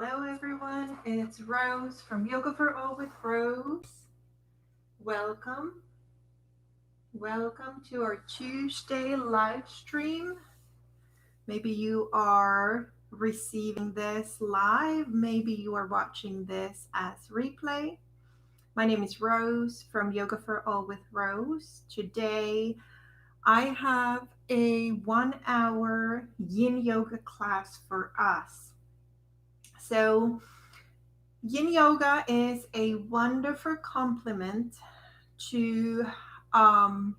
Hello, everyone. It's Rose from Yoga for All with Rose. Welcome. Welcome to our Tuesday live stream. Maybe you are receiving this live. Maybe you are watching this as replay. My name is Rose from Yoga for All with Rose. Today, I have a 1 hour yin yoga class for us. So, yin yoga is a wonderful complement to um,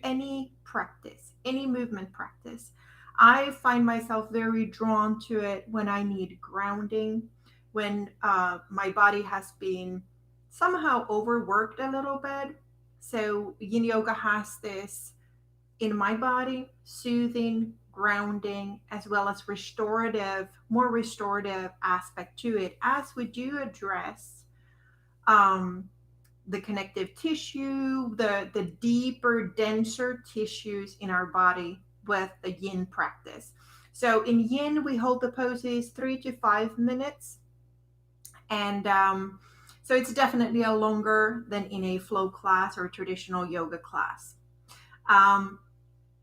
any practice, any movement practice. I find myself very drawn to it when I need grounding, when my body has been somehow overworked a little bit. So yin yoga has this in my body, soothing, grounding, as well as restorative, more restorative aspect to it as we do address um, the connective tissue, the deeper, denser tissues in our body with the yin practice. So in yin, we hold the poses 3 to 5 minutes. And so it's definitely a longer than in a flow class or traditional yoga class. Um,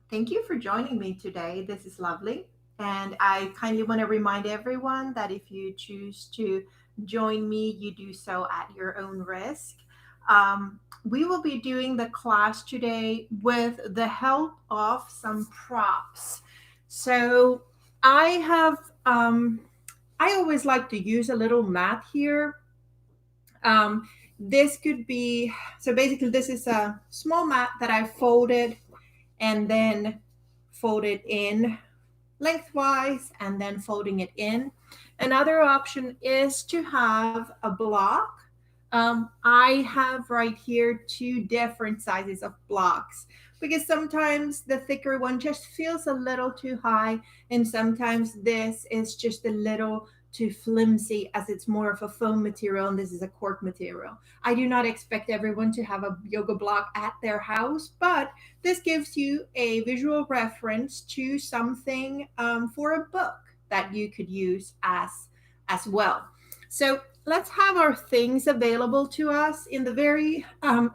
Thank you for joining me today. This is lovely. And I kindly want to remind everyone that if you choose to join me, you do so at your own risk. We will be doing the class today with the help of some props. So I have, I always like to use a little mat here. This could be, so basically, this is a small mat that I folded and then fold it in lengthwise and then folding it in. Another option is to have a block. I have right here 2 different sizes of blocks because sometimes the thicker one just feels a little too high, and sometimes this is just a little too flimsy as it's more of a foam material and this is a cork material. I do not expect everyone to have a yoga block at their house, but this gives you a visual reference to something for a book that you could use as well. So let's have our things available to us. In the very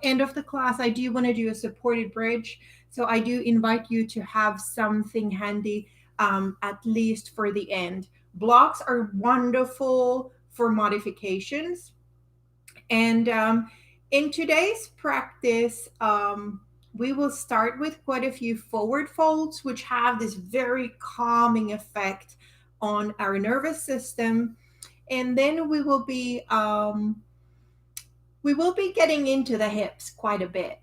end of the class, I do want to do a supported bridge. So I do invite you to have something handy, at least for the end. Blocks are wonderful for modifications. And in today's practice, we will start with quite a few forward folds, which have this very calming effect on our nervous system. And then we will be getting into the hips quite a bit.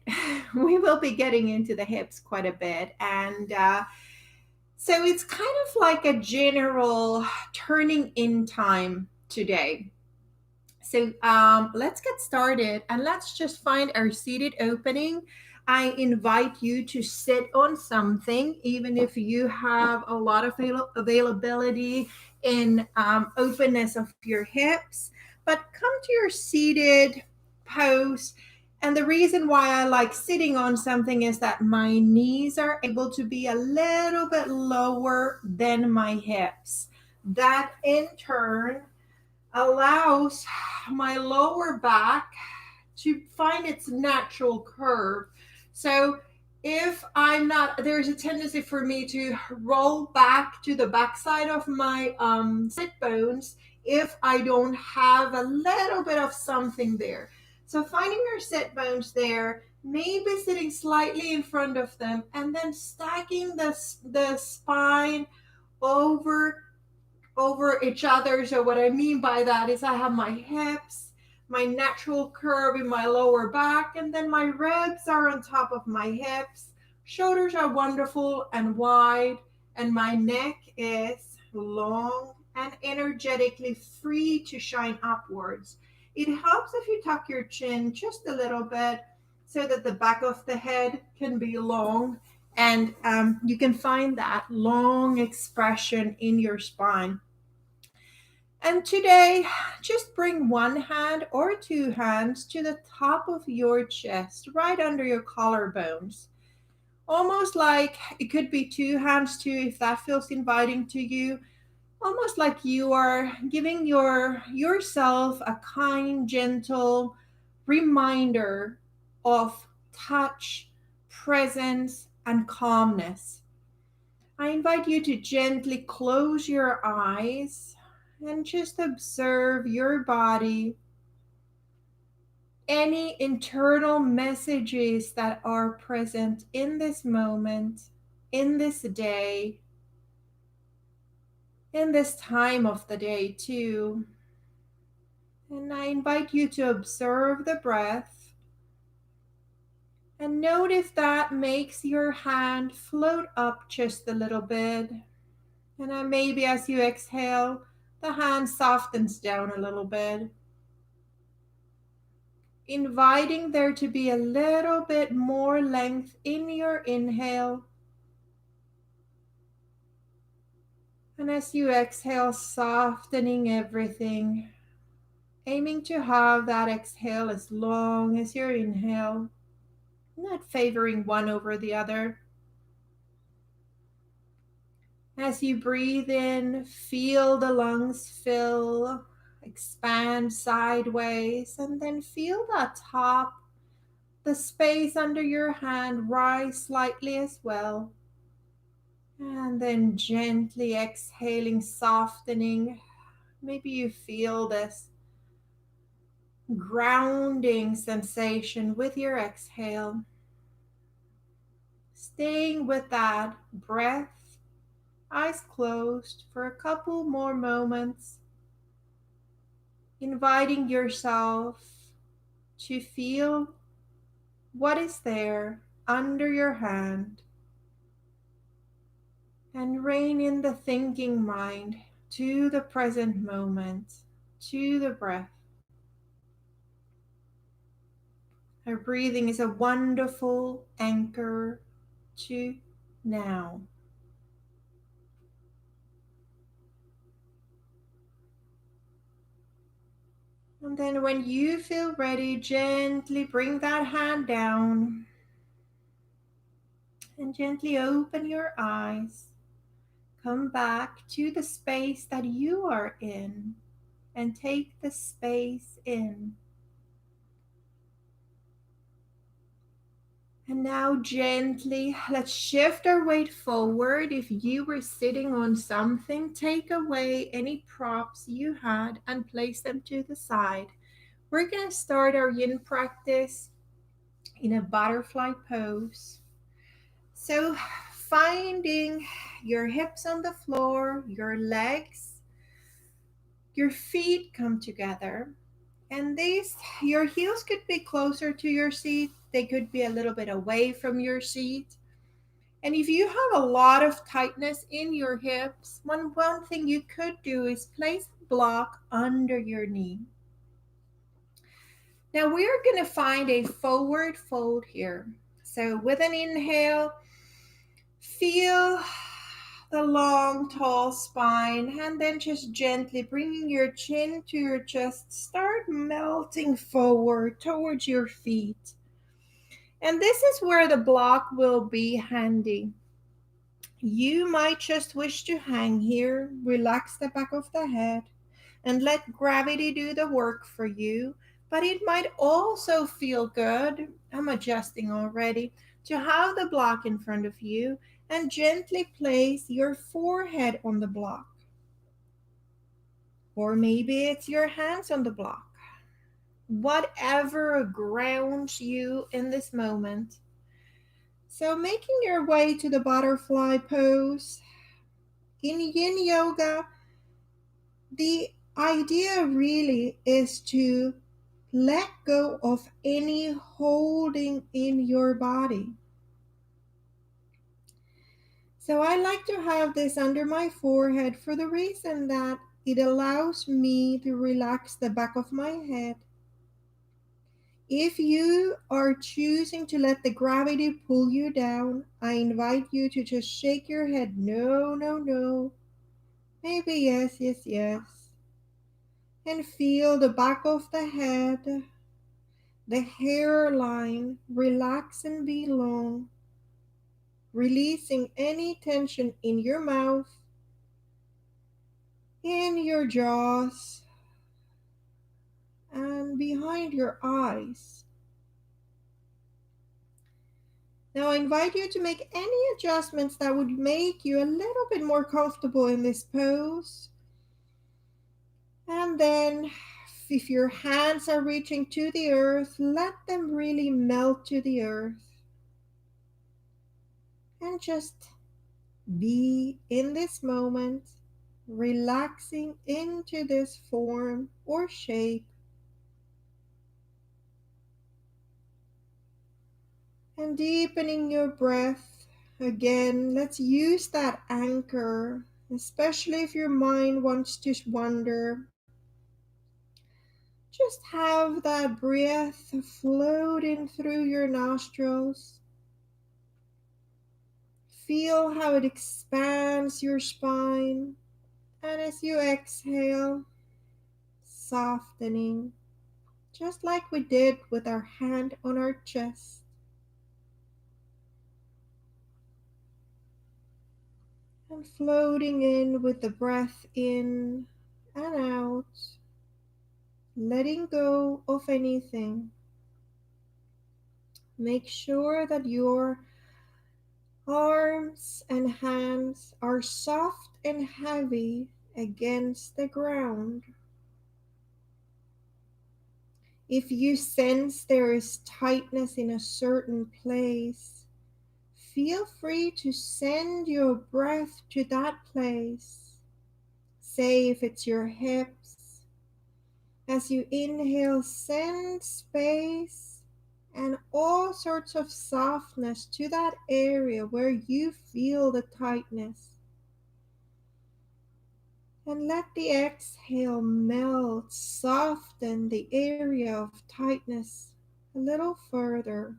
We will be getting into the hips quite a bit, and so it's kind of like a general turning in time today. So let's get started and let's just find our seated opening. I invite you to sit on something, even if you have a lot of availability in openness of your hips, but come to your seated pose. And the reason why I like sitting on something is that my knees are able to be a little bit lower than my hips. That in turn allows my lower back to find its natural curve. So if I'm not, there's a tendency for me to roll back to the backside of my sit bones if I don't have a little bit of something there. So finding your sit bones there, maybe sitting slightly in front of them, and then stacking the spine over each other. So what I mean by that is I have my hips, my natural curve in my lower back, and then my ribs are on top of my hips. Shoulders are wonderful and wide, and my neck is long and energetically free to shine upwards. It helps if you tuck your chin just a little bit so that the back of the head can be long, and you can find that long expression in your spine. And today, just bring one hand or 2 hands to the top of your chest, right under your collarbones. Almost like it could be 2 hands too, if that feels inviting to you. almost like you are giving yourself a kind, gentle reminder of touch, presence, and calmness. I invite you to gently close your eyes and just observe your body, any internal messages that are present in this moment, in this day, in this time of the day, too. And I invite you to observe the breath and note if that makes your hand float up just a little bit. And then maybe as you exhale, the hand softens down a little bit, inviting there to be a little bit more length in your inhale. And as you exhale, softening everything, aiming to have that exhale as long as your inhale, not favoring one over the other. As you breathe in, feel the lungs fill, expand sideways, and then feel that top, the space under your hand, rise slightly as well. And then gently exhaling, softening. Maybe you feel this grounding sensation with your exhale. Staying with that breath, eyes closed for a couple more moments, inviting yourself to feel what is there under your hand and rein in the thinking mind to the present moment, to the breath. Our breathing is a wonderful anchor to now. And then when you feel ready, gently bring that hand down and gently open your eyes. Come back to the space that you are in and take the space in. And now gently, let's shift our weight forward. If you were sitting on something, take away any props you had and place them to the side. We're going to start our yin practice in a butterfly pose. So finding your hips on the floor, your legs, your feet come together. And these, your heels could be closer to your seat. They could be a little bit away from your seat. And if you have a lot of tightness in your hips, one thing you could do is place a block under your knee. Now we're going to find a forward fold here. So with an inhale, feel the long, tall spine, and then just gently bringing your chin to your chest, start melting forward towards your feet. And this is where the block will be handy. You might just wish to hang here, relax the back of the head, and let gravity do the work for you. But it might also feel good, I'm adjusting already, to have the block in front of you and gently place your forehead on the block. Or maybe it's your hands on the block. Whatever grounds you in this moment. So making your way to the butterfly pose. In yin yoga, the idea really is to let go of any holding in your body. So I like to have this under my forehead for the reason that it allows me to relax the back of my head. If you are choosing to let the gravity pull you down, I invite you to just shake your head. No, no, no. Maybe yes, yes, yes. And feel the back of the head, the hairline relax and be long, releasing any tension in your mouth, in your jaws and behind your eyes. Now, I invite you to make any adjustments that would make you a little bit more comfortable in this pose. And then, if your hands are reaching to the earth, let them really melt to the earth. And just be in this moment, relaxing into this form or shape. And deepening your breath. Again, let's use that anchor, especially if your mind wants to wander. Just have that breath floating through your nostrils. Feel how it expands your spine. And as you exhale, softening, just like we did with our hand on our chest. And floating in with the breath in and out, letting go of anything. Make sure that your arms and hands are soft and heavy against the ground. If you sense there is tightness in a certain place, feel free to send your breath to that place. Say if it's your hips. As you inhale, send space and all sorts of softness to that area where you feel the tightness. And let the exhale melt, soften the area of tightness a little further.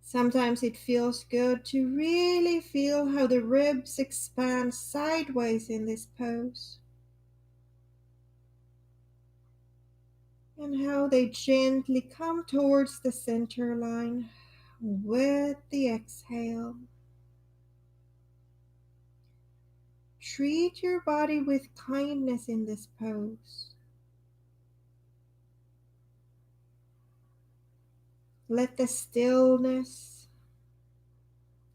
Sometimes it feels good to really feel how the ribs expand sideways in this pose, and how they gently come towards the center line with the exhale. Treat your body with kindness in this pose. Let the stillness,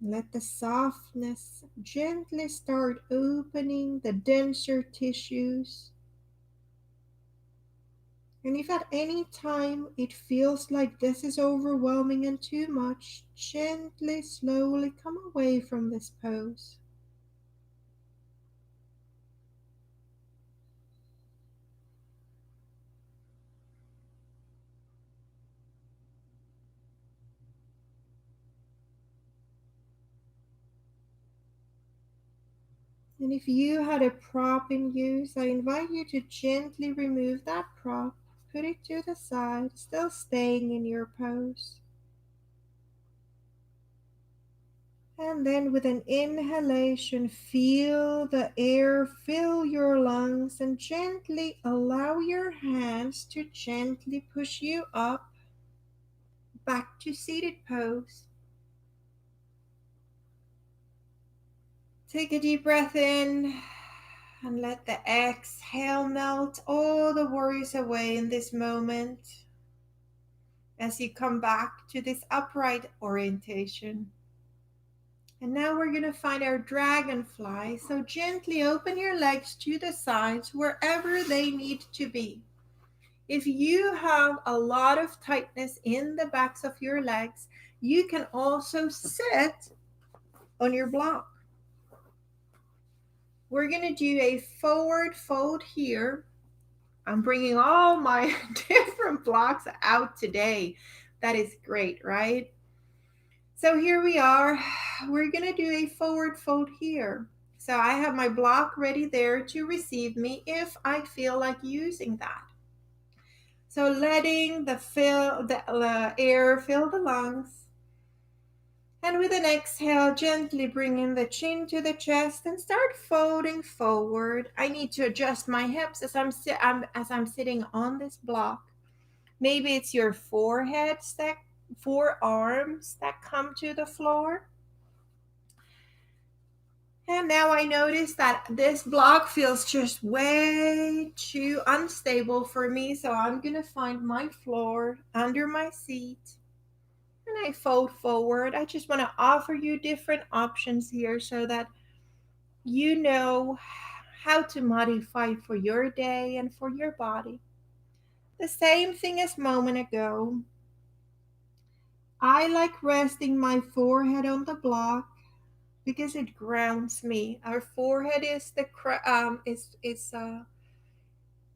let the softness gently start opening the denser tissues. And if at any time it feels like this is overwhelming and too much, gently, slowly come away from this pose. And if you had a prop in use, I invite you to gently remove that prop, put it to the side, still staying in your pose. And then with an inhalation, feel the air fill your lungs and gently allow your hands to gently push you up back to seated pose. Take a deep breath in and let the exhale melt all the worries away in this moment as you come back to this upright orientation. And now we're going to find our dragonfly. So gently open your legs to the sides wherever they need to be. If you have a lot of tightness in the backs of your legs, you can also sit on your block. We're going to do a forward fold here. I'm bringing all my different blocks out today. That is great, right? So here we are. We're going to do a forward fold here. So I have my block ready there to receive me if I feel like using that. So letting the air fill the lungs. And with an exhale, gently bring in the chin to the chest and start folding forward. I need to adjust my hips as I'm sitting on this block. Maybe it's your forearms that come to the floor. And now I notice that this block feels just way too unstable for me. So I'm going to find my floor under my seat and I fold forward. I just want to offer you different options here so that you know how to modify for your day and for your body. The same thing as moment ago. I like resting my forehead on the block because it grounds me. Our forehead is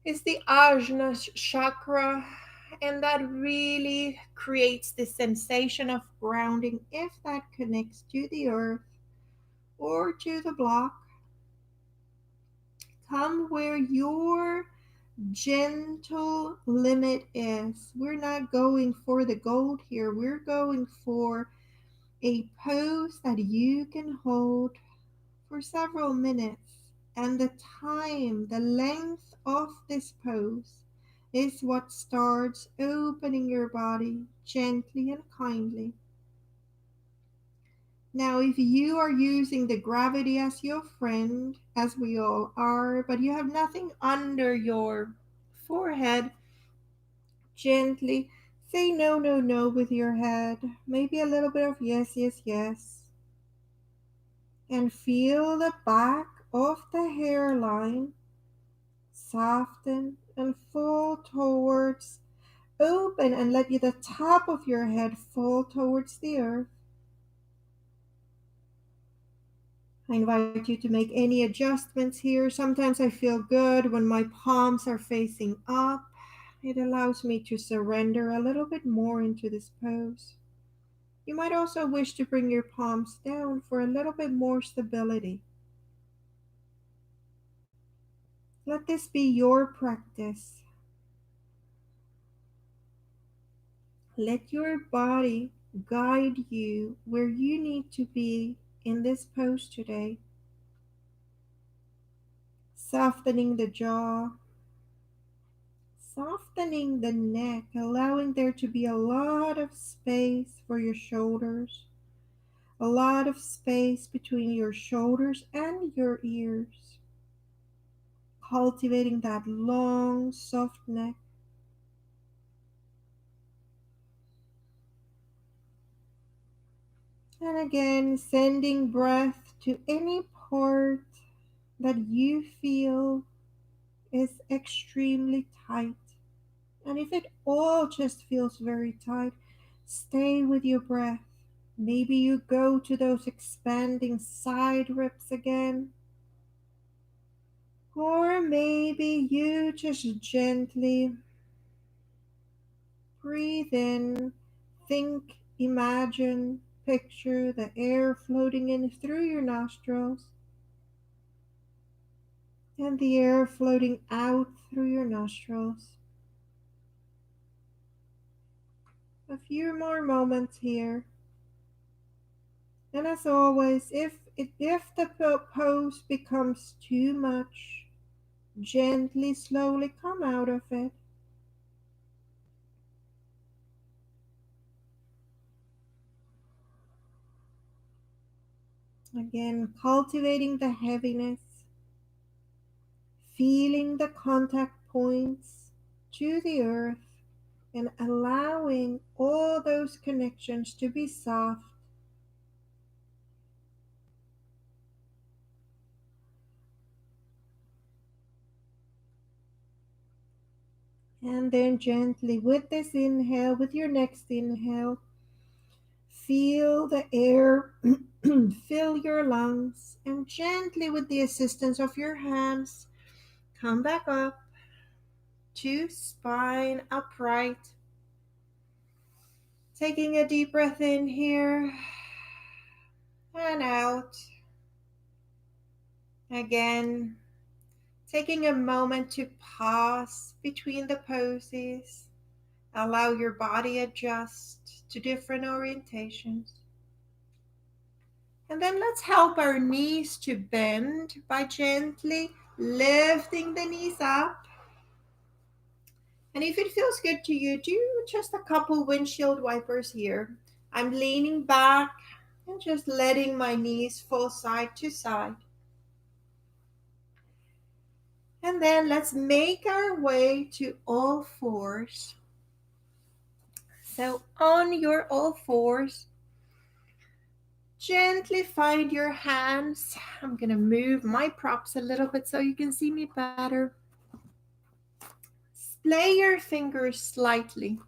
is the ajna chakra, and that really creates the sensation of grounding if that connects to the earth or to the block. Come where your gentle limit is. We're not going for the gold here. We're going for a pose that you can hold for several minutes. And the time, the length of this pose is what starts opening your body gently and kindly. Now, if you are using the gravity as your friend, as we all are, but you have nothing under your forehead, gently say no, no, no with your head. Maybe a little bit of yes, yes, yes. And feel the back of the hairline soften and fall towards open and let you the top of your head fall towards the earth. I invite you to make any adjustments here. Sometimes I feel good when my palms are facing up. It allows me to surrender a little bit more into this pose. You might also wish to bring your palms down for a little bit more stability. Let this be your practice. Let your body guide you where you need to be in this pose today. Softening the jaw, softening the neck, allowing there to be a lot of space for your shoulders, a lot of space between your shoulders and your ears. Cultivating that long, soft neck. And again, sending breath to any part that you feel is extremely tight. And if it all just feels very tight, stay with your breath. Maybe you go to those expanding side ribs again. Or maybe you just gently breathe in, think, imagine, picture the air floating in through your nostrils and the air floating out through your nostrils. A few more moments here. And as always, if the pose becomes too much, gently, slowly come out of it. Again, cultivating the heaviness, feeling the contact points to the earth, and allowing all those connections to be soft. And then gently, with this inhale, with your next inhale, feel the air fill your lungs, and gently, with the assistance of your hands, come back up to spine upright. Taking a deep breath in here and out. Again, taking a moment to pause between the poses. Allow your body adjust to different orientations. And then let's help our knees to bend by gently lifting the knees up. And if it feels good to you, do just a couple windshield wipers here. I'm leaning back And just letting my knees fall side to side. And then let's make our way to all fours. So on your all fours, gently find your hands. I'm going to move my props a little bit so you can see me better. Splay your fingers slightly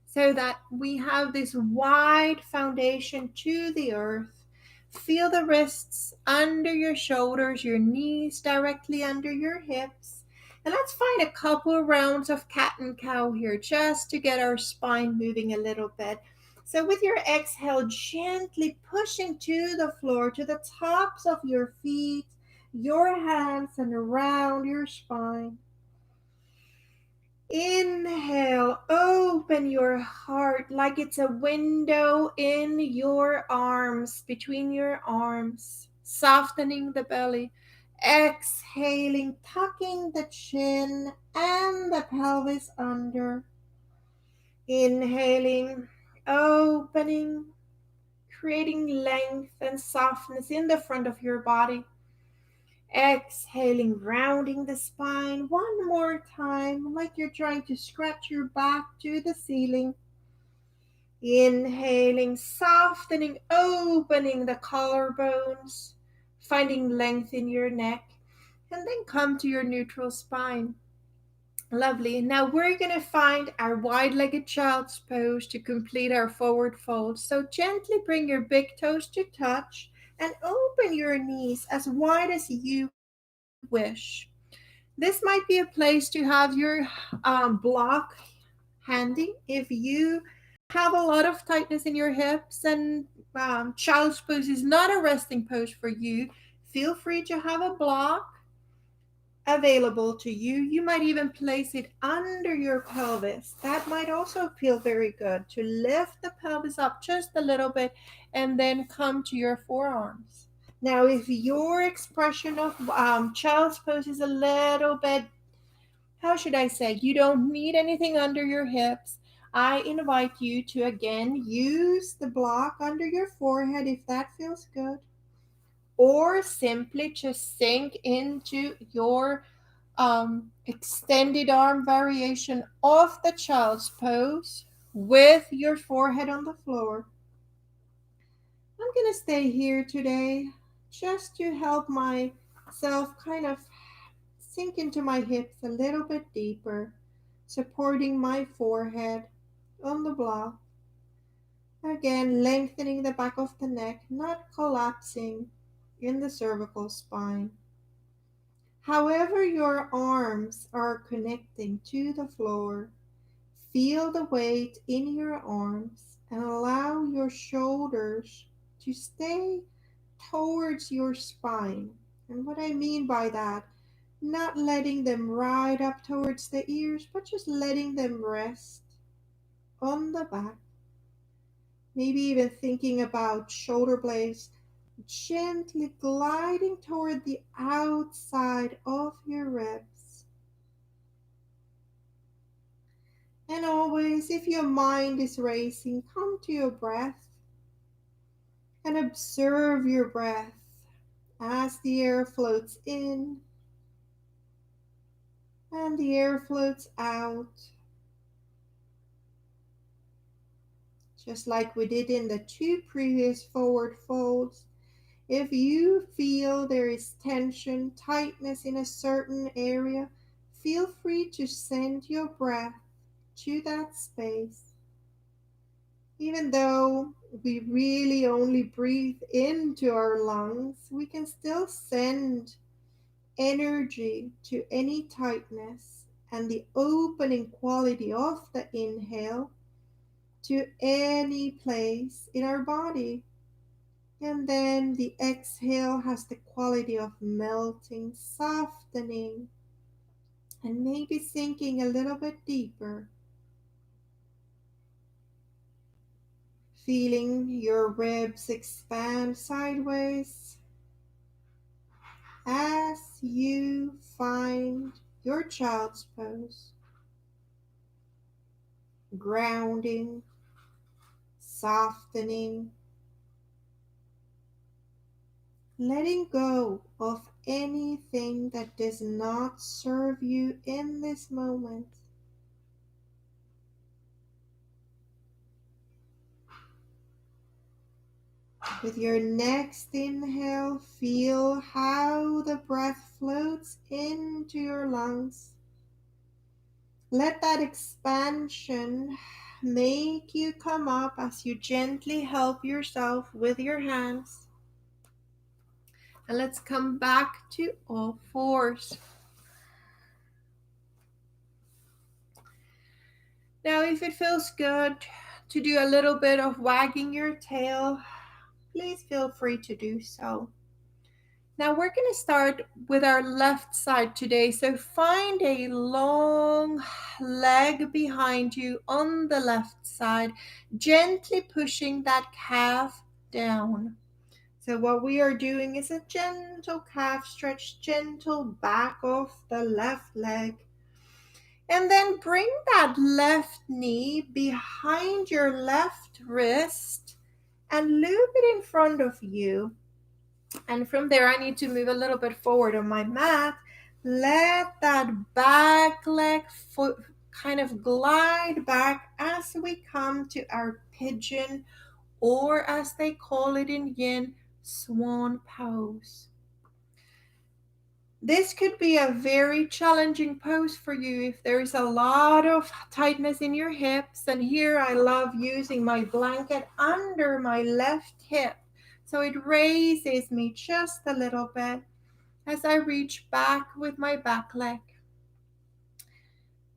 so that we have this wide foundation to the earth. Feel the wrists under your shoulders, your knees directly under your hips. And let's find a couple rounds of cat and cow here just to get our spine moving a little bit. So with your exhale, gently pushing to the floor, to the tops of your feet, your hands, and around your spine. Inhale, open your heart like it's a window in your arms, between your arms, softening the belly. Exhaling, tucking the chin and the pelvis under. Inhaling, opening, creating length and softness in the front of your body. Exhaling, rounding the spine one more time, like you're trying to scratch your back to the ceiling. Inhaling, softening, opening the collarbones, finding length in your neck, and then come to your neutral spine. Lovely. Now we're going to find our wide-legged child's pose to complete our forward fold. So gently bring your big toes to touch and open your knees as wide as you wish. This might be a place to have your block handy if you have a lot of tightness in your hips and child's pose is not a resting pose for you. Feel free to have a block available to you. You might even place it under your pelvis. That might also feel very good to lift the pelvis up just a little bit and then come to your forearms. Now, if your expression of child's pose is a little bit, how should I say, you don't need anything under your hips, I invite you to again use the block under your forehead if that feels good, or simply just sink into your extended arm variation of the child's pose with your forehead on the floor. I'm going to stay here today just to help myself kind of sink into my hips a little bit deeper, supporting my forehead on the block. Again, lengthening the back of the neck, not collapsing in the cervical spine. However, your arms are connecting to the floor, feel the weight in your arms and allow your shoulders to stay towards your spine. And what I mean by that, not letting them ride up towards the ears, but just letting them rest on the back. Maybe even thinking about shoulder blades gently gliding toward the outside of your ribs. And always, if your mind is racing, come to your breath and observe your breath as the air floats in and the air floats out. Just like we did in the two previous forward folds. If you feel there is tension, tightness in a certain area, feel free to send your breath to that space. Even though we really only breathe into our lungs, we can still send energy to any tightness and the opening quality of the inhale to any place in our body. And then the exhale has the quality of melting, softening, and maybe sinking a little bit deeper. Feeling your ribs expand sideways as you find your child's pose. Grounding, softening, letting go of anything that does not serve you in this moment. With your next inhale, feel how the breath floats into your lungs. Let that expansion make you come up as you gently help yourself with your hands. And let's come back to all fours. Now, if it feels good to do a little bit of wagging your tail, please feel free to do so. Now we're going to start with our left side today. So find a long leg behind you on the left side, gently pushing that calf down. So what we are doing is a gentle calf stretch, gentle back of the left leg. And then bring that left knee behind your left wrist and loop it in front of you. And from there, I need to move a little bit forward on my mat. Let that back leg foot kind of glide back as we come to our pigeon, or as they call it in yin, swan pose. This could be a very challenging pose for you if there is a lot of tightness in your hips. And here I love using my blanket under my left hip, so it raises me just a little bit as I reach back with my back leg.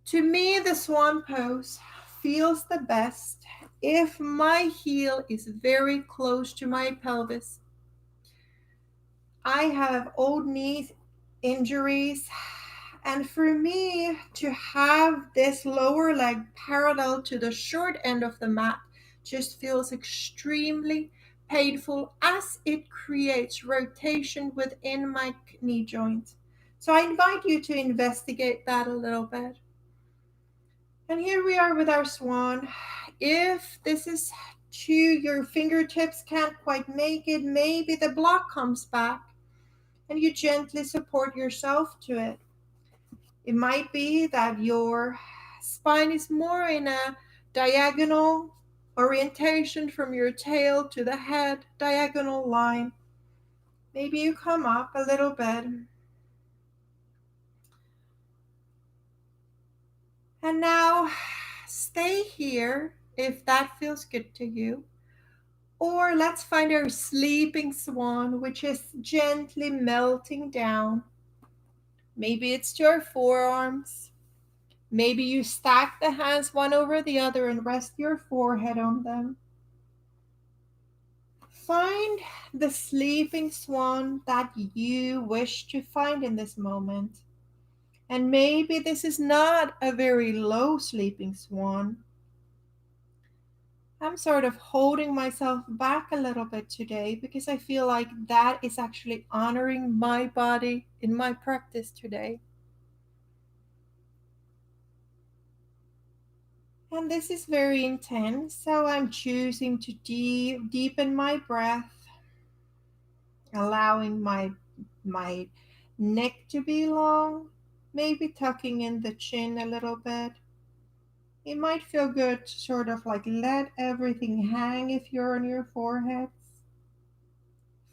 To me, the swan pose feels the best if my heel is very close to my pelvis. I have old knee injuries, and for me to have this lower leg parallel to the short end of the mat just feels extremely painful, as it creates rotation within my knee joint. So I invite you to investigate that a little bit. And here we are with our swan. If this is too, your fingertips can't quite make it, maybe the block comes back and you gently support yourself to it. It might be that your spine is more in a diagonal orientation from your tail to the head, diagonal line. Maybe you come up a little bit. And now stay here if that feels good to you. Or let's find our sleeping swan, which is gently melting down. Maybe it's to our forearms. Maybe you stack the hands one over the other and rest your forehead on them. Find the sleeping swan that you wish to find in this moment. And maybe this is not a very low sleeping swan. I'm sort of holding myself back a little bit today because I feel like that is actually honoring my body in my practice today. And this is very intense, so I'm choosing to deepen my breath, allowing my neck to be long, maybe tucking in the chin a little bit. It might feel good to sort of like let everything hang if you're on your foreheads.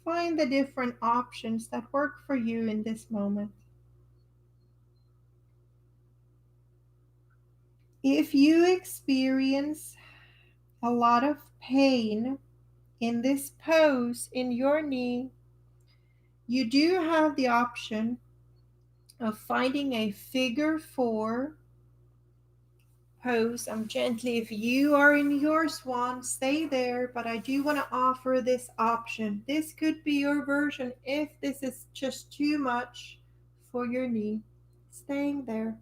Find the different options that work for you in this moment. If you experience a lot of pain in this pose in your knee, you do have the option of finding a figure four pose. Gently, if you are in your swan, stay there, but I do want to offer this option. This could be your version if this is just too much for your knee. Staying there.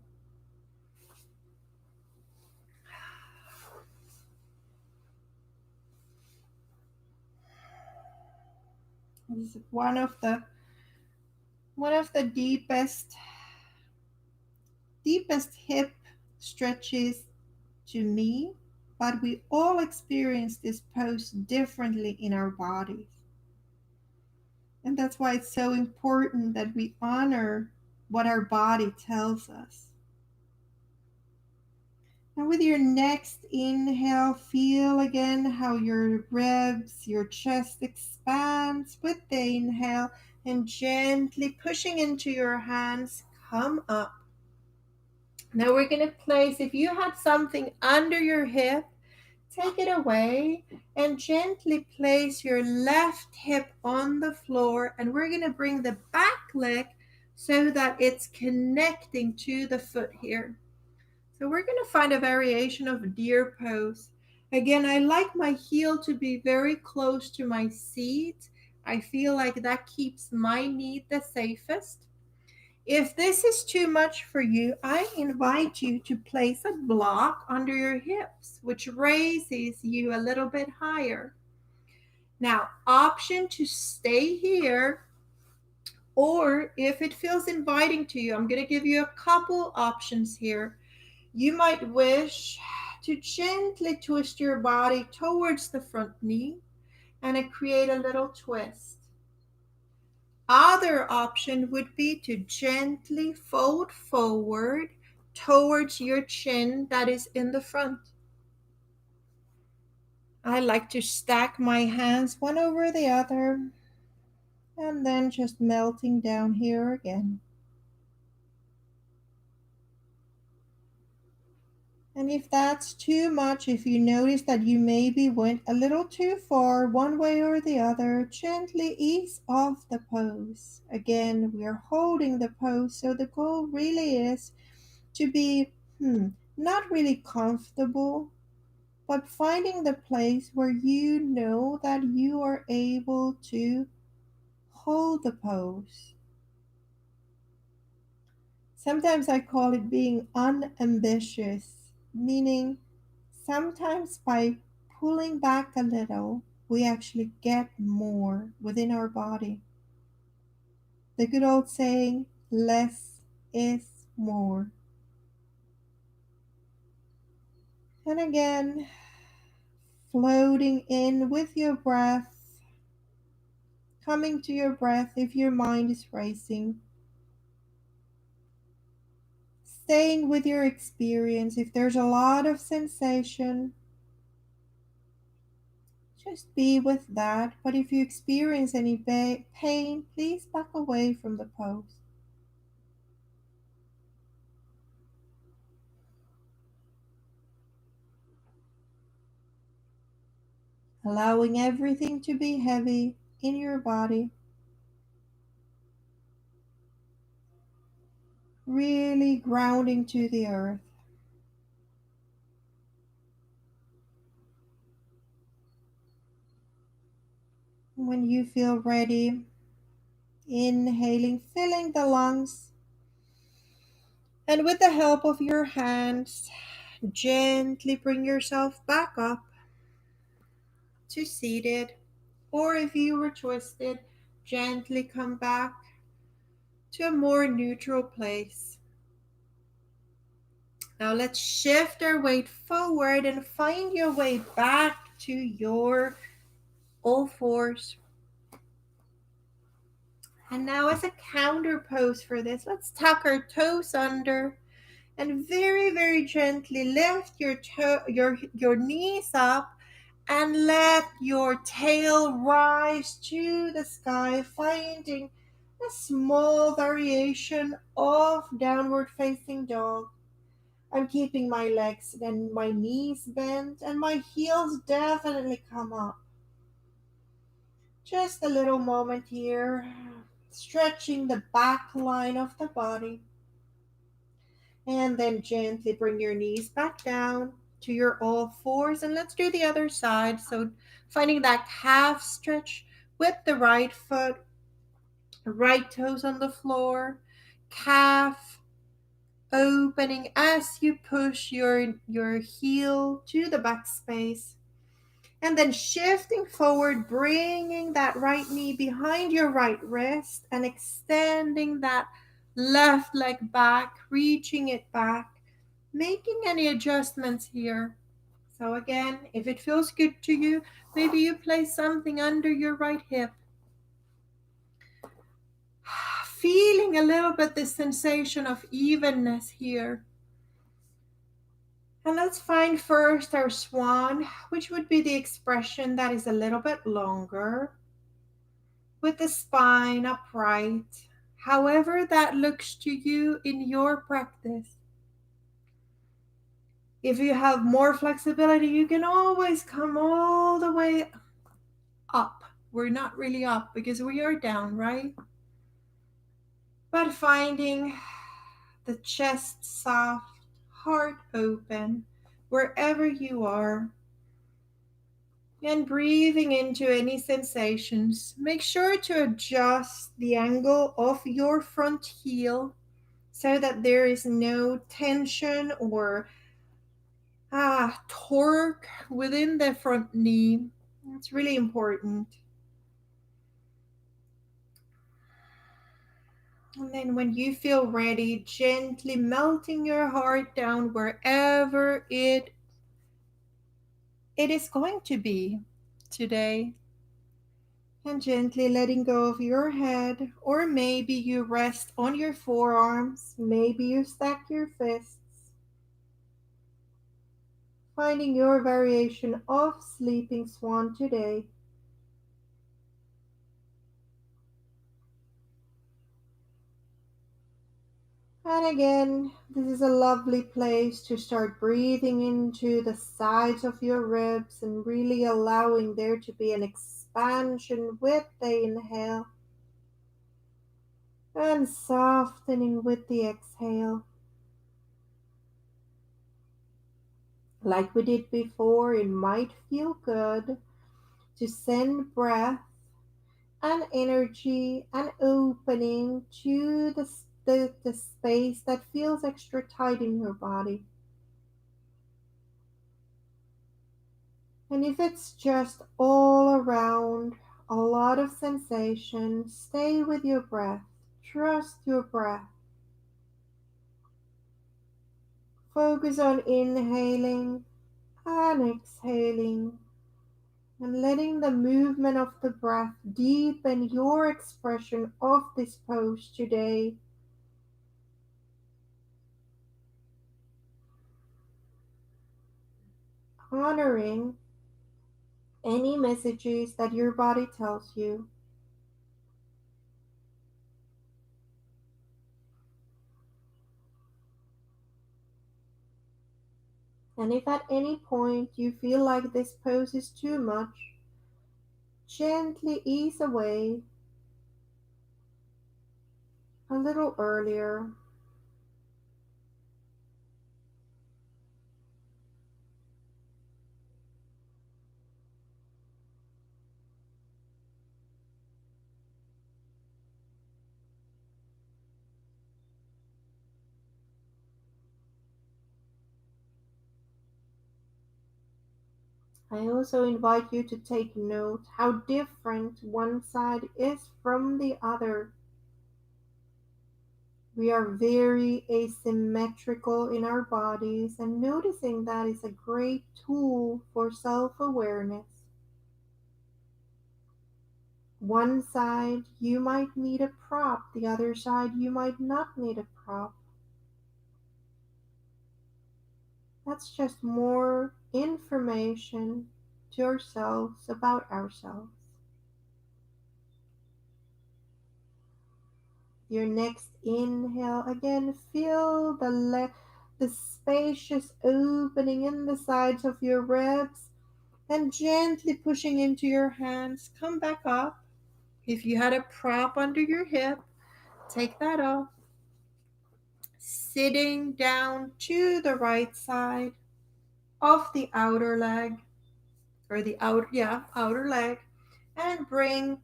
This is one of the deepest hip stretches to me, but we all experience this pose differently in our bodies. And that's why it's so important that we honor what our body tells us. And with your next inhale, feel again how your ribs, your chest expands with the inhale, and gently pushing into your hands, come up. Now we're going to place, if you had something under your hip, take it away and gently place your left hip on the floor. And we're going to bring the back leg so that it's connecting to the foot here. So we're going to find a variation of deer pose. Again, I like my heel to be very close to my seat. I feel like that keeps my knee the safest. If this is too much for you, I invite you to place a block under your hips, which raises you a little bit higher. Now, option to stay here, or if it feels inviting to you, I'm going to give you a couple options here. You might wish to gently twist your body towards the front knee and create a little twist. Other option would be to gently fold forward towards your chin that is in the front. I like to stack my hands one over the other and then just melting down here again. And if that's too much, if you notice that you maybe went a little too far one way or the other, gently ease off the pose. Again, we are holding the pose, so the goal really is to be not really comfortable, but finding the place where you know that you are able to hold the pose. Sometimes I call it being unambitious, meaning sometimes by pulling back a little, we actually get more within our body. The good old saying, less is more. And again, floating in with your breath, coming to your breath if your mind is racing, staying with your experience. If there's a lot of sensation, just be with that. But if you experience any pain, please back away from the pose. Allowing everything to be heavy in your body. Really grounding to the earth. When you feel ready, inhaling, filling the lungs, and with the help of your hands, gently bring yourself back up to seated, or if you were twisted, gently come back to a more neutral place. Now let's shift our weight forward and find your way back to your all fours. And now as a counter pose for this, let's tuck our toes under and very, very gently lift your knees up and let your tail rise to the sky, finding a small variation of downward facing dog. I'm keeping my legs and my knees bent and my heels definitely come up. Just a little moment here, stretching the back line of the body. And then gently bring your knees back down to your all fours. And let's do the other side. So finding that calf stretch with the right foot, right toes on the floor, calf opening as you push your heel to the back space. And then shifting forward, bringing that right knee behind your right wrist and extending that left leg back, reaching it back, making any adjustments here. So again, if it feels good to you, maybe you place something under your right hip. feeling a little bit the sensation of evenness here. And let's find first our swan, which would be the expression that is a little bit longer, with the spine upright, however that looks to you in your practice. If you have more flexibility, you can always come all the way up. We're not really up because we are down, right? But finding the chest soft, heart open, wherever you are, and breathing into any sensations. Make sure to adjust the angle of your front heel so that there is no tension or torque within the front knee. It's really important. And then when you feel ready, gently melting your heart down wherever it is going to be today. And gently letting go of your head, or maybe you rest on your forearms, maybe you stack your fists, finding your variation of sleeping swan today. And again, this is a lovely place to start breathing into the sides of your ribs and really allowing there to be an expansion with the inhale and softening with the exhale. Like we did before, it might feel good to send breath and energy and opening to the space that feels extra tight in your body. And if it's just all around, a lot of sensation, stay with your breath. Trust your breath. Focus on inhaling and exhaling and letting the movement of the breath deepen your expression of this pose today. Honoring any messages that your body tells you. And if at any point you feel like this pose is too much, gently ease away a little earlier. I also invite you to take note how different one side is from the other. We are very asymmetrical in our bodies, and noticing that is a great tool for self awareness. One side you might need a prop, the other side you might not need a prop. That's just more information to ourselves about ourselves. Your next inhale, again, feel the spacious opening in the sides of your ribs and gently pushing into your hands. Come back up. If you had a prop under your hip, take that off. Sitting down to the right side of the outer leg, or the outer leg, and bring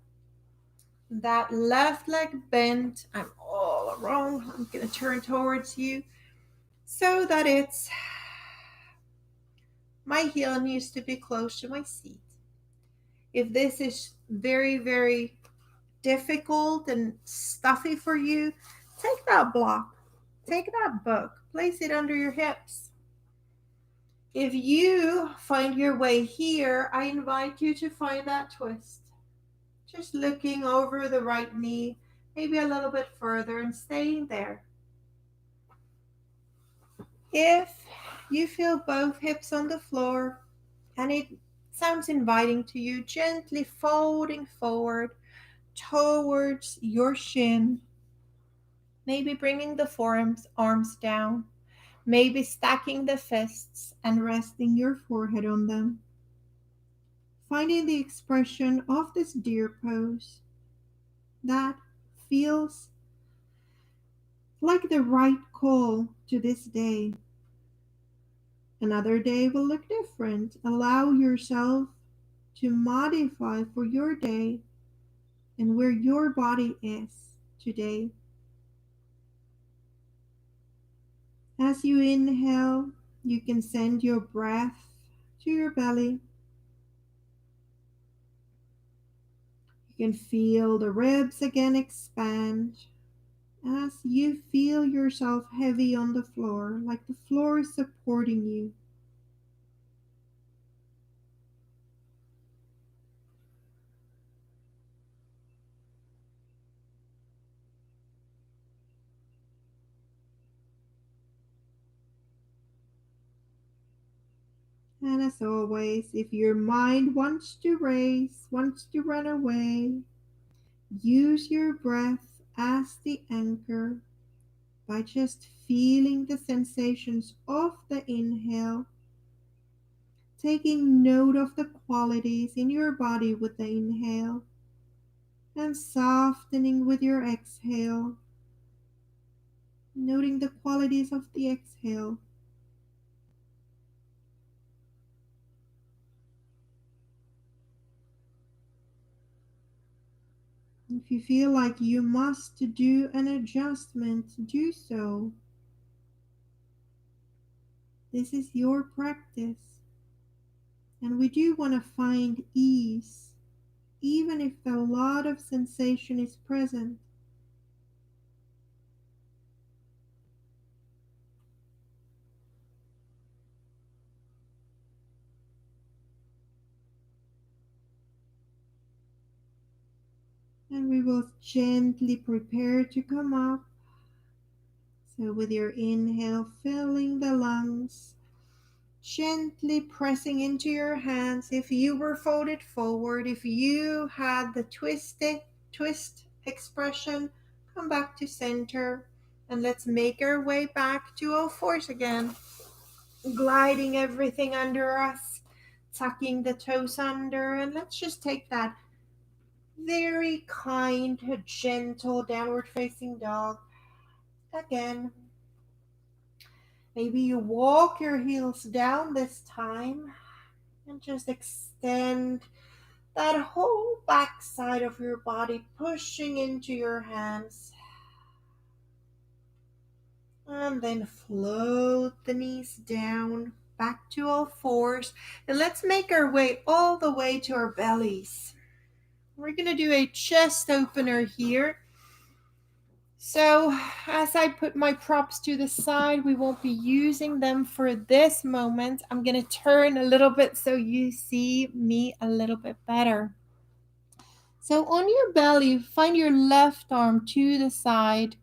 that left leg bent. I'm all wrong. I'm going to turn towards you so that it's my heel needs to be close to my seat. If this is very, very difficult and stuffy for you, take that block, take that book, place it under your hips. If you find your way here, I invite you to find that twist. Just looking over the right knee, maybe a little bit further, and staying there. If you feel both hips on the floor and it sounds inviting to you, gently folding forward towards your shin, maybe bringing the forearms arms down, maybe stacking the fists and resting your forehead on them. Finding the expression of this deer pose that feels like the right call to this day. Another day will look different. Allow yourself to modify for your day and where your body is today. As you inhale, you can send your breath to your belly. You can feel the ribs again expand as you feel yourself heavy on the floor, like the floor is supporting you. And as always, if your mind wants to race, wants to run away, use your breath as the anchor by just feeling the sensations of the inhale, taking note of the qualities in your body with the inhale, and softening with your exhale, noting the qualities of the exhale. If you feel like you must do an adjustment, do so. This is your practice. And we do want to find ease, even if a lot of sensation is present. And we will gently prepare to come up. So, with your inhale, filling the lungs, gently pressing into your hands. If you were folded forward, if you had the twist expression, come back to center. And let's make our way back to all fours again, gliding everything under us, tucking the toes under, and let's just take that very kind, gentle downward facing dog again. Maybe you walk your heels down this time and just extend that whole back side of your body, pushing into your hands. And then float the knees down back to all fours. And let's make our way all the way to our bellies. We're going to do a chest opener here. So, as I put my props to the side, we won't be using them for this moment. I'm going to turn a little bit so you see me a little bit better. So, on your belly, find your left arm to the side.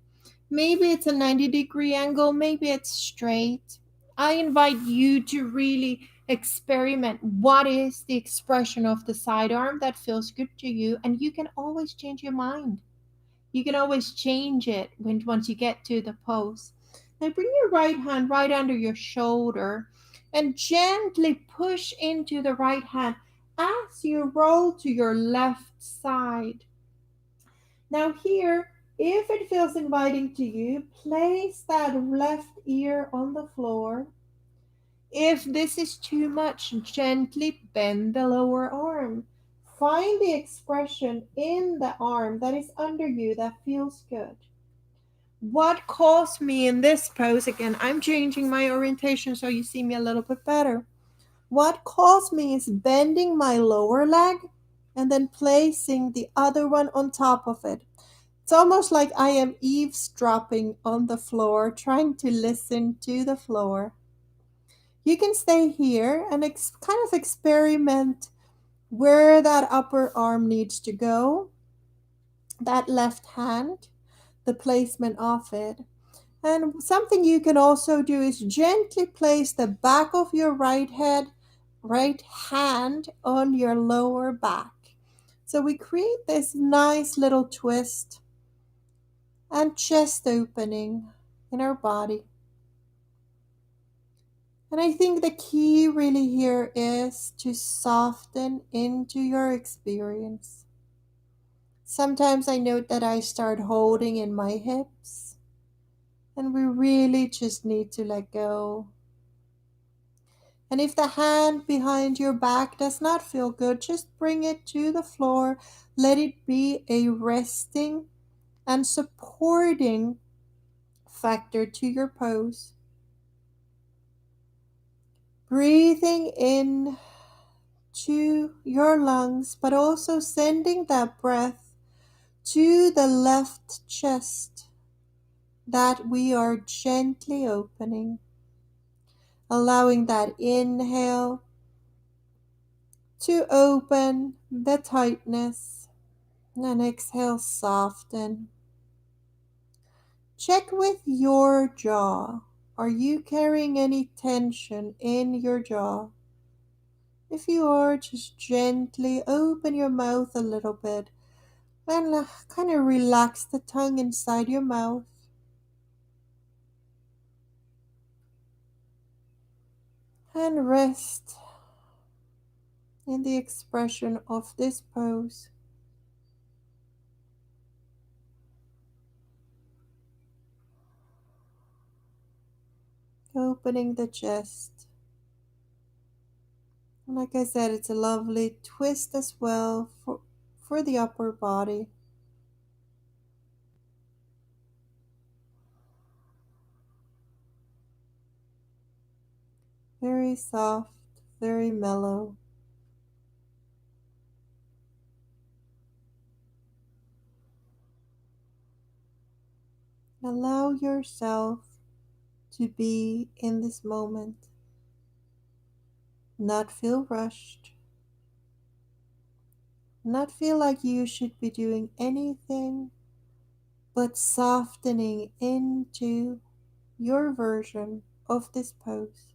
Maybe it's a 90-degree angle, maybe it's straight. I invite you to really experiment what is the expression of the sidearm that feels good to you, and you can always change your mind. You can always change it once you get to the pose. Now bring your right hand right under your shoulder and gently push into the right hand as you roll to your left side. Now here, if it feels inviting to you, place that left ear on the floor. If this is too much, gently bend the lower arm. Find the expression in the arm that is under you that feels good. What calls me in this pose, again, I'm changing my orientation so you see me a little bit better. What calls me is bending my lower leg and then placing the other one on top of it. It's almost like I am eavesdropping on the floor, trying to listen to the floor. You can stay here and kind of experiment where that upper arm needs to go. that left hand, the placement of it. And something you can also do is gently place the back of your right hand on your lower back. So we create this nice little twist and chest opening in our body. And I think the key really here is to soften into your experience. Sometimes I note that I start holding in my hips, and we really just need to let go. And if the hand behind your back does not feel good, just bring it to the floor. Let it be a resting and supporting factor to your pose. Breathing in to your lungs, but also sending that breath to the left chest that we are gently opening, allowing that inhale to open the tightness and exhale, soften. Check with your jaw. Are you carrying any tension in your jaw? If you are, just gently open your mouth a little bit and kind of relax the tongue inside your mouth. And rest in the expression of this pose. Opening the chest. And like I said, it's a lovely twist as well for the upper body. Very soft, very mellow. Allow yourself to be in this moment, not feel rushed, not feel like you should be doing anything, but softening into your version of this pose.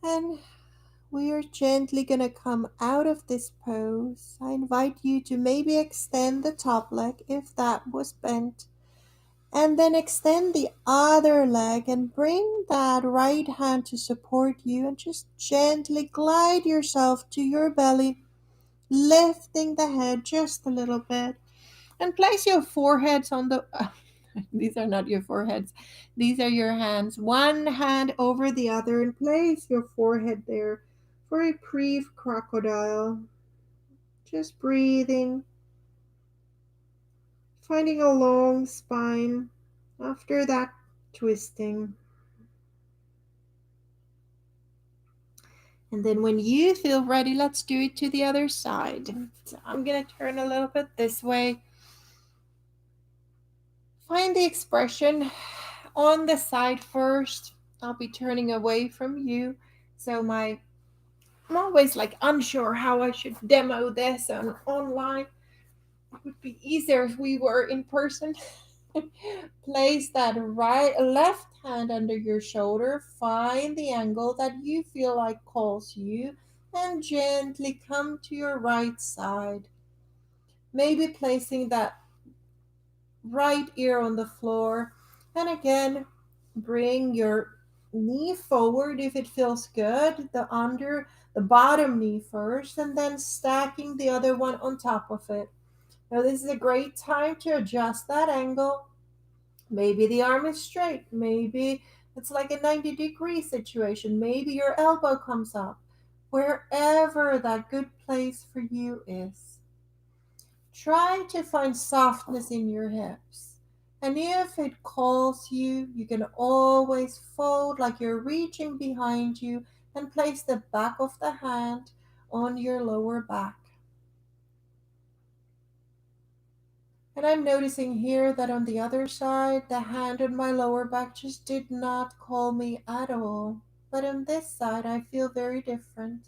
And we are gently going to come out of this pose. I invite you to maybe extend the top leg if that was bent, and then extend the other leg and bring that right hand to support you and just gently glide yourself to your belly, lifting the head just a little bit, and place your foreheads on the these are not your foreheads, these are your hands, one hand over the other, and place your forehead there for a brief crocodile. Just breathing, finding a long spine after that twisting. And then when you feel ready, let's do it to the other side. So I'm going to turn a little bit this way. Find the expression on the side first. I'll be turning away from you. So I'm always like unsure how I should demo this online. It would be easier if we were in person. Place that left hand under your shoulder. Find the angle that you feel like calls you and gently come to your right side. Maybe placing that right ear on the floor. And again, bring your knee forward if it feels good, the bottom knee first, and then stacking the other one on top of it. Now, this is a great time to adjust that angle. Maybe the arm is straight. Maybe it's like a 90-degree situation. Maybe your elbow comes up. Wherever that good place for you is. Try to find softness in your hips. And if it calls you, you can always fold like you're reaching behind you and place the back of the hand on your lower back. And I'm noticing here that on the other side, the hand on my lower back just did not call me at all. But on this side, I feel very different.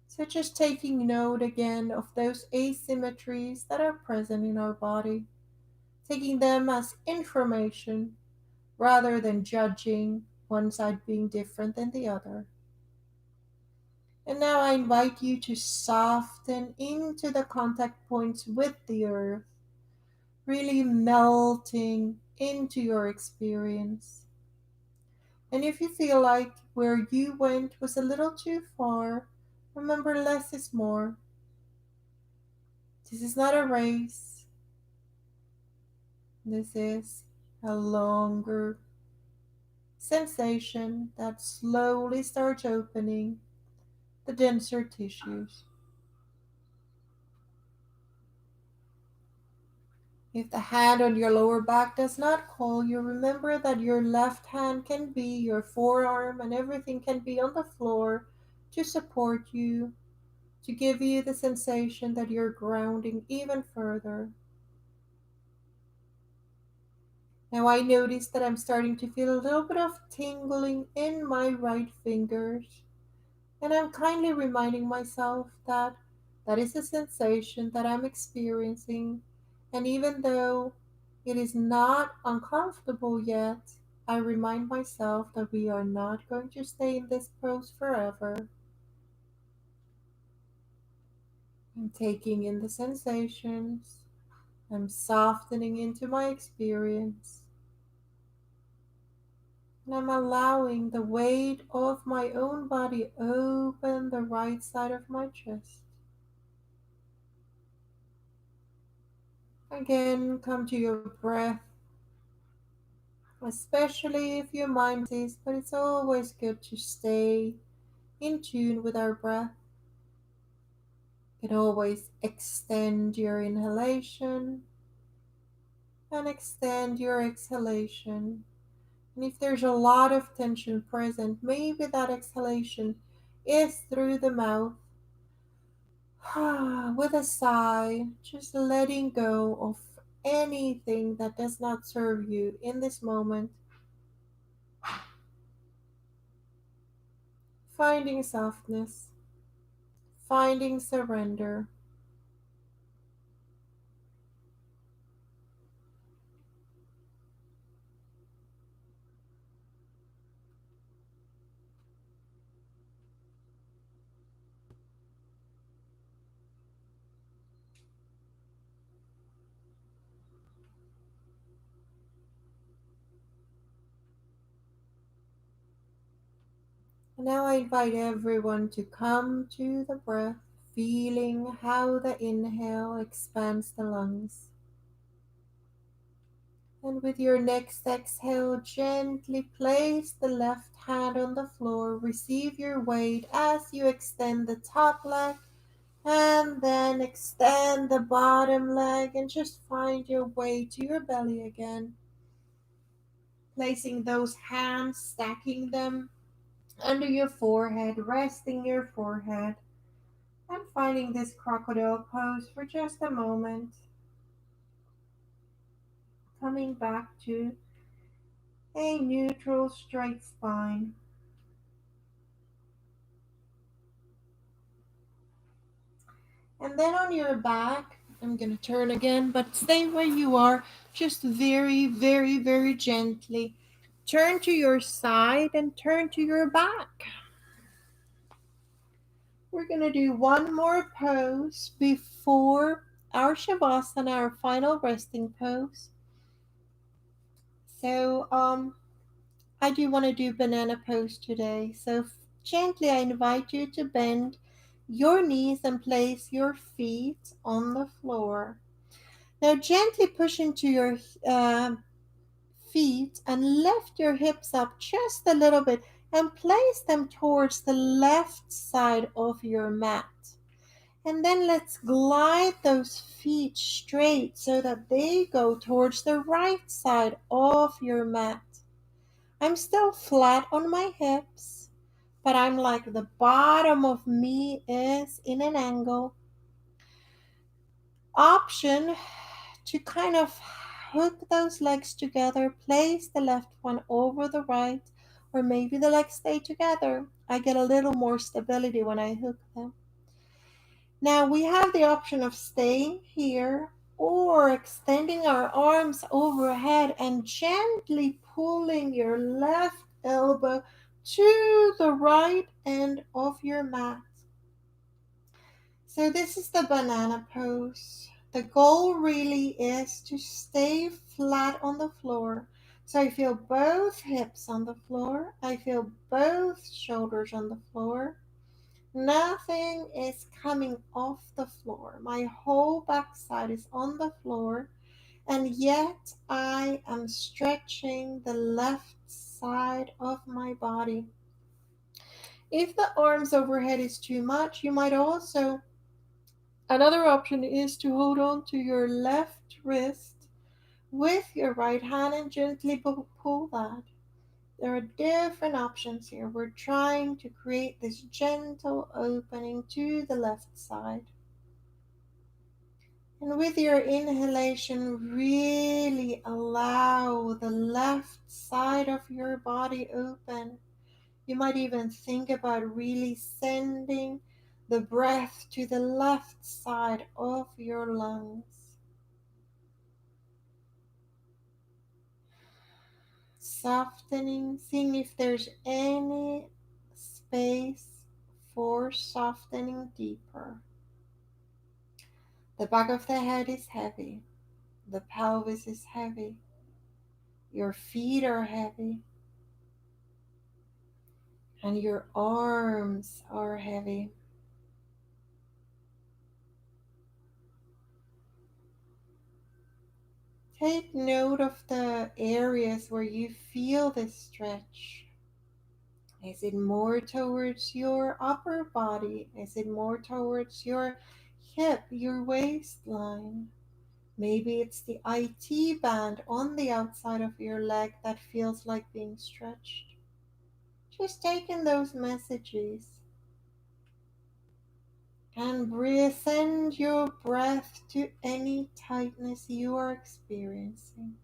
So just taking note again of those asymmetries that are present in our body, taking them as information rather than judging one side being different than the other. And now I invite you to soften into the contact points with the earth, really melting into your experience. And if you feel like where you went was a little too far, remember less is more. This is not a race. This is a longer sensation that slowly starts opening the denser tissues. If the hand on your lower back does not call you, remember that your left hand can be your forearm and everything can be on the floor to support you, to give you the sensation that you're grounding even further. Now I notice that I'm starting to feel a little bit of tingling in my right fingers, and I'm kindly reminding myself that that is a sensation that I'm experiencing, and even though it is not uncomfortable yet, I remind myself that we are not going to stay in this pose forever. I'm taking in the sensations, I'm softening into my experience, and I'm allowing the weight of my own body open the right side of my chest. Again, come to your breath, especially if your mind races, but it's always good to stay in tune with our breath. You can always extend your inhalation and extend your exhalation. And if there's a lot of tension present, maybe that exhalation is through the mouth with a sigh, just letting go of anything that does not serve you in this moment, finding softness, finding surrender. And now I invite everyone to come to the breath, feeling how the inhale expands the lungs. And with your next exhale, gently place the left hand on the floor. Receive your weight as you extend the top leg and then extend the bottom leg and just find your way to your belly again. Placing those hands, stacking them under your forehead, resting your forehead, and finding this crocodile pose for just a moment. Coming back to a neutral straight spine. And then on your back, I'm going to turn again, but stay where you are, just very, very, very gently. Turn to your side and turn to your back. We're going to do one more pose before our Shavasana, our final resting pose. So, I do want to do banana pose today. So, gently, I invite you to bend your knees and place your feet on the floor. Now gently push into your feet and lift your hips up just a little bit and place them towards the left side of your mat. And then let's glide those feet straight so that they go towards the right side of your mat. I'm still flat on my hips, but I'm like the bottom of me is in an angle. Option to kind of hook those legs together, place the left one over the right, or maybe the legs stay together. I get a little more stability when I hook them. Now we have the option of staying here or extending our arms overhead and gently pulling your left elbow to the right end of your mat. So this is the banana pose. The goal really is to stay flat on the floor. So I feel both hips on the floor. I feel both shoulders on the floor. Nothing is coming off the floor. My whole backside is on the floor, and yet I am stretching the left side of my body. If the arms overhead is too much, you might also, another option is to hold on to your left wrist with your right hand and gently pull that. There are different options here. We're trying to create this gentle opening to the left side. And with your inhalation, really allow the left side of your body open. You might even think about really sending the breath to the left side of your lungs. Softening, seeing if there's any space for softening deeper. The back of the head is heavy. The pelvis is heavy. Your feet are heavy. And your arms are heavy. Take note of the areas where you feel this stretch. Is it more towards your upper body? Is it more towards your hip, your waistline? Maybe it's the IT band on the outside of your leg that feels like being stretched. Just take in those messages and send your breath to any tightness you are experiencing.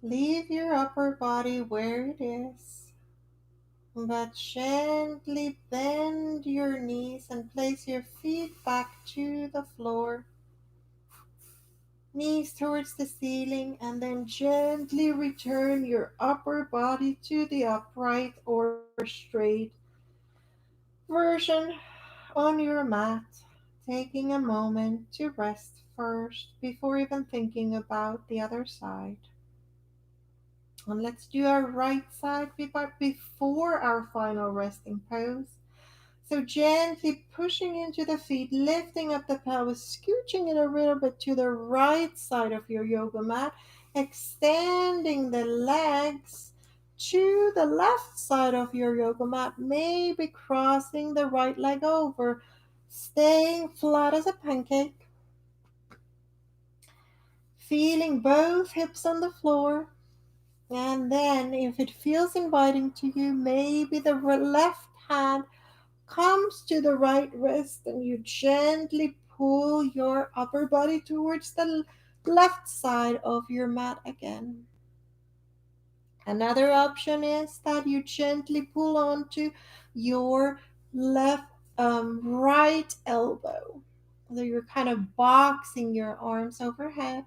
Leave your upper body where it is, but gently bend your knees and place your feet back to the floor, knees towards the ceiling, and then gently return your upper body to the upright or straight version on your mat, taking a moment to rest first before even thinking about the other side. And let's do our right side before our final resting pose. So gently pushing into the feet, lifting up the pelvis, scooching it a little bit to the right side of your yoga mat, extending the legs to the left side of your yoga mat, maybe crossing the right leg over, staying flat as a pancake, feeling both hips on the floor. And then, if it feels inviting to you, maybe the left hand comes to the right wrist and you gently pull your upper body towards the left side of your mat again. Another option is that you gently pull onto your left right elbow. So you're kind of boxing your arms overhead.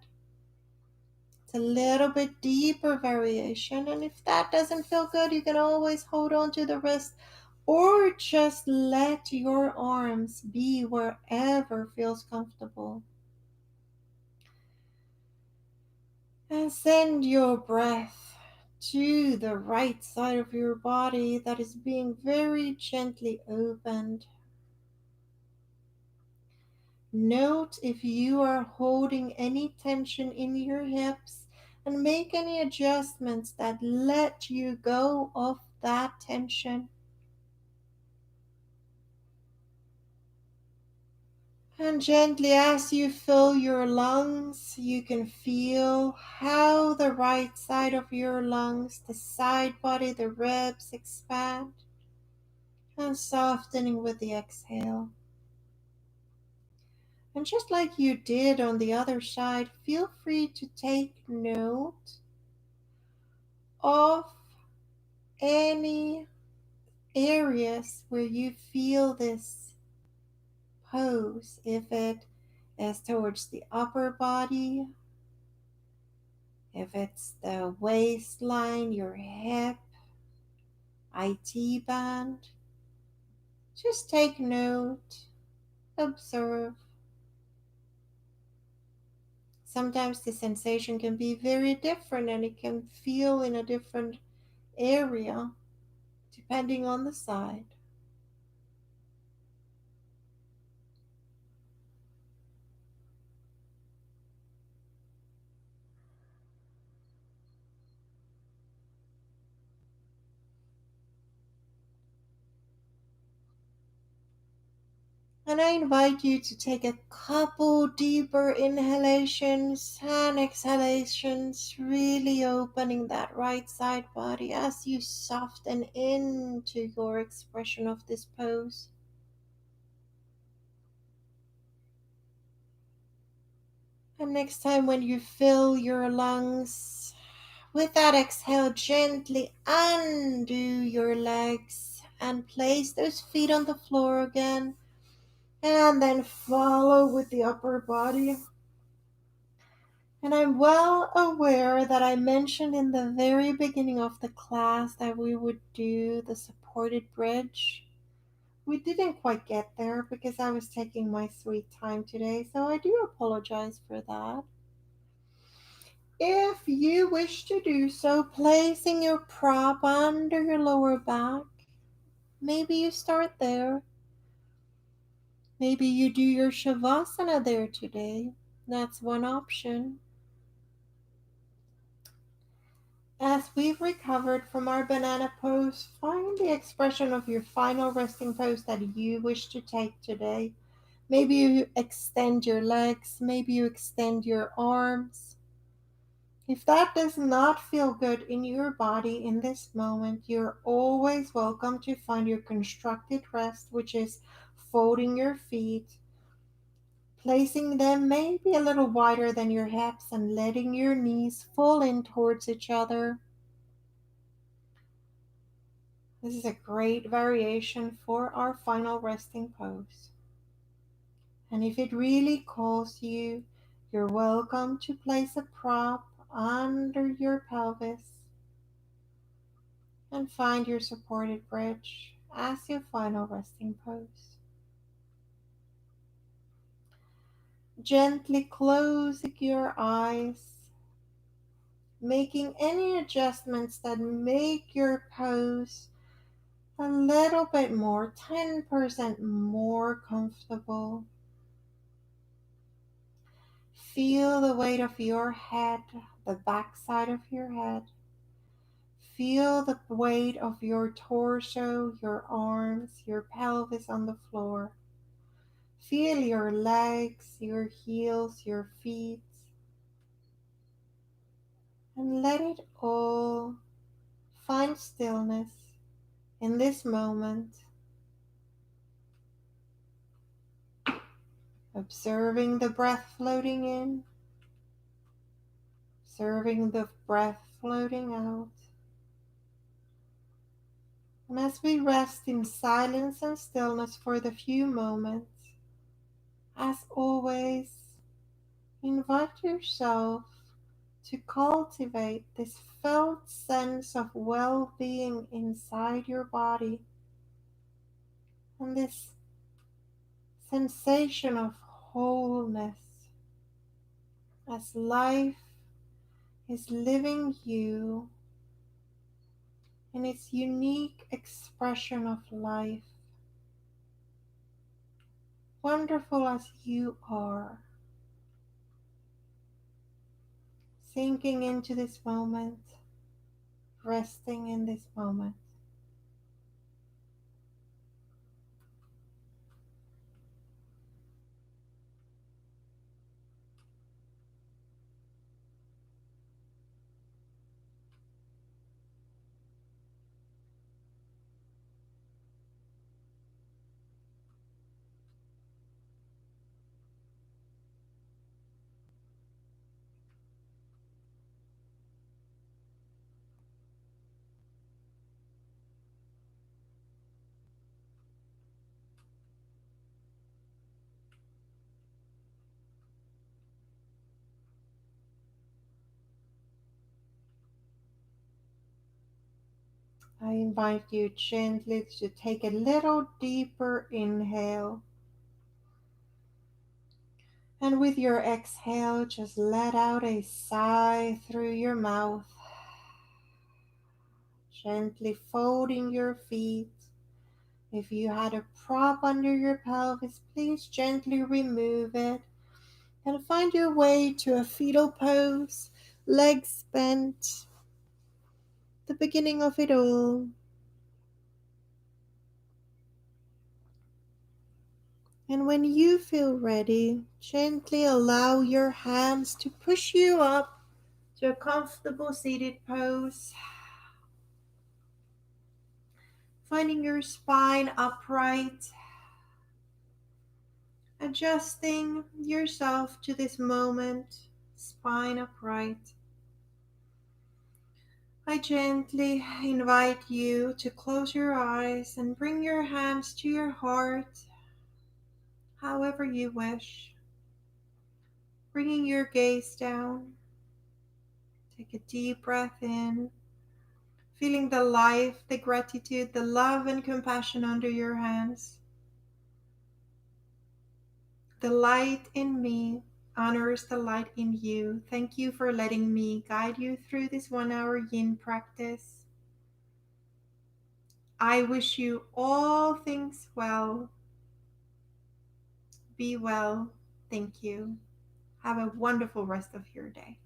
It's a little bit deeper variation, and if that doesn't feel good, you can always hold on to the wrist or just let your arms be wherever feels comfortable. And send your breath to the right side of your body that is being very gently opened. Note if you are holding any tension in your hips and make any adjustments that let you go of that tension. And gently, as you fill your lungs, you can feel how the right side of your lungs, the side body, the ribs expand and softening with the exhale. And just like you did on the other side, feel free to take note of any areas where you feel this pose. If it is towards the upper body, if it's the waistline, your hip, IT band, just take note, observe. Sometimes the sensation can be very different and it can feel in a different area depending on the side. And I invite you to take a couple deeper inhalations and exhalations, really opening that right side body as you soften into your expression of this pose. And next time when you fill your lungs with that exhale, gently undo your legs and place those feet on the floor again. And then follow with the upper body. And I'm well aware that I mentioned in the very beginning of the class that we would do the supported bridge. We didn't quite get there because I was taking my sweet time today, so I do apologize for that. If you wish to do so, placing your prop under your lower back, maybe you start there. Maybe you do your Shavasana there today. That's one option. As we've recovered from our banana pose, find the expression of your final resting pose that you wish to take today. Maybe you extend your legs, maybe you extend your arms. If that does not feel good in your body in this moment, you're always welcome to find your constructed rest, which is folding your feet, placing them maybe a little wider than your hips, and letting your knees fall in towards each other. This is a great variation for our final resting pose. And if it really calls you, you're welcome to place a prop under your pelvis and find your supported bridge as your final resting pose. Gently closing your eyes, making any adjustments that make your pose a little bit more, 10% more comfortable. Feel the weight of your head, the back side of your head. Feel the weight of your torso, your arms, your pelvis on the floor. Feel your legs, your heels, your feet. And let it all find stillness in this moment. Observing the breath floating in, observing the breath floating out. And as we rest in silence and stillness for the few moments, as always, invite yourself to cultivate this felt sense of well-being inside your body and this sensation of wholeness as life is living you in its unique expression of life. Wonderful as you are, sinking into this moment, resting in this moment. I invite you gently to take a little deeper inhale. And with your exhale, just let out a sigh through your mouth, gently folding your feet. If you had a prop under your pelvis, please gently remove it and find your way to a fetal pose, legs bent, the beginning of it all. And when you feel ready, gently allow your hands to push you up to a comfortable seated pose, finding your spine upright, adjusting yourself to this moment, spine upright. I gently invite you to close your eyes and bring your hands to your heart, however you wish. Bringing your gaze down, take a deep breath in, feeling the life, the gratitude, the love and compassion under your hands. The light in me honors the light in you. Thank you for letting me guide you through this 1 hour yin practice. I wish you all things well. Be well. Thank you. Have a wonderful rest of your day.